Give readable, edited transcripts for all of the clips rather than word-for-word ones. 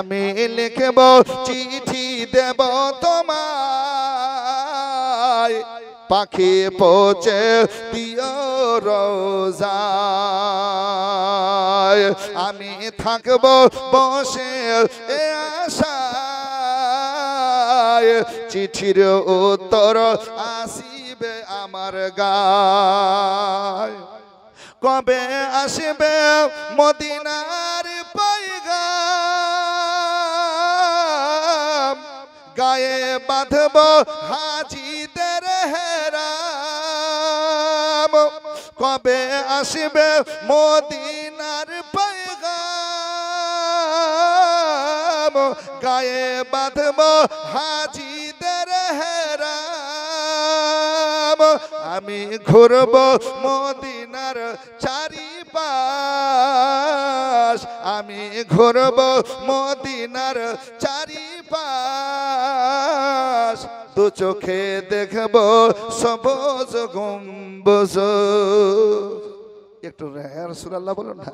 আমি লিখব চিঠি দেব তোমায় পাখি পৌঁছে দিও রোজায় আমি থাকব বসে এ আশায় চিঠির উত্তর আসিবে আমার গায় কবে আসবে মদিনার পয়গাম গায়ে বাঁধব হাজিদের হেরাম কবে আসবে মদিনার পয়গাম গায়ে বাঁধব হাজিদের হেরাম আমি ঘুরব মদিনার চারিপাশ আমি ঘুরব মদিনার চারিপাশ দু চোখে দেখব সবুজ গম্বুজ একটু ইয়া রাসূলুল্লাহ বলুন না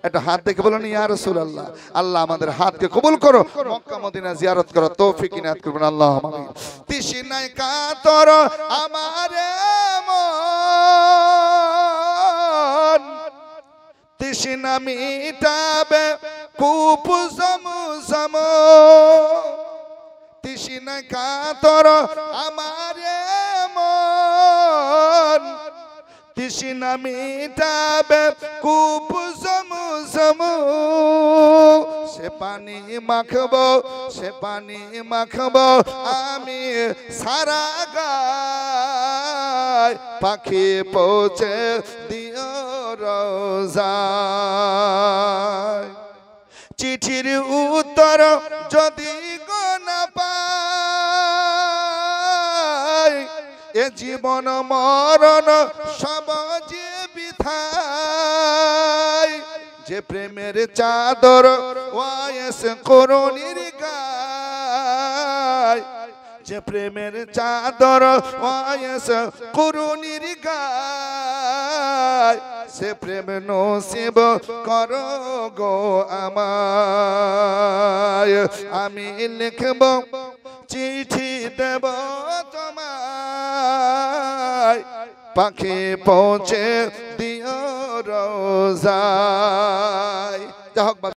একটা হাত দেখে বলুন ইয়া রাসূলুল্লাহ আল্লাহ আমাদের হাতকে কবুল করো মক্কা মদিনা জিয়ারত করো তৌফিক ইনায়াত করুন আল্লাহুম্মা আমিন তৃষ্ণায় কাতর আমারে মন তৃষ্ণা মিটাবে কূপ জমজম তৃষ্ণায় কাতর আমারে মন তৃষ্ণা মিটাবে কূপ জমজম সে পানি মাখবো আমি সারা গায় পাখি পৌঁছে দিও রোজায় চিঠির উত্তর যদি গো না পাই এ জীবন মরণ সব যে বিথায় যে প্রেমের চাদর ওয়াইস করুণীর গায় যে প্রেমের চাদর ওয়াইস করুণীর গায় সে প্রেম নসিব করো গো আমায় আমি লিখব চিঠি দেব তোমায় পাখি পৌঁছে দিও রোজায়।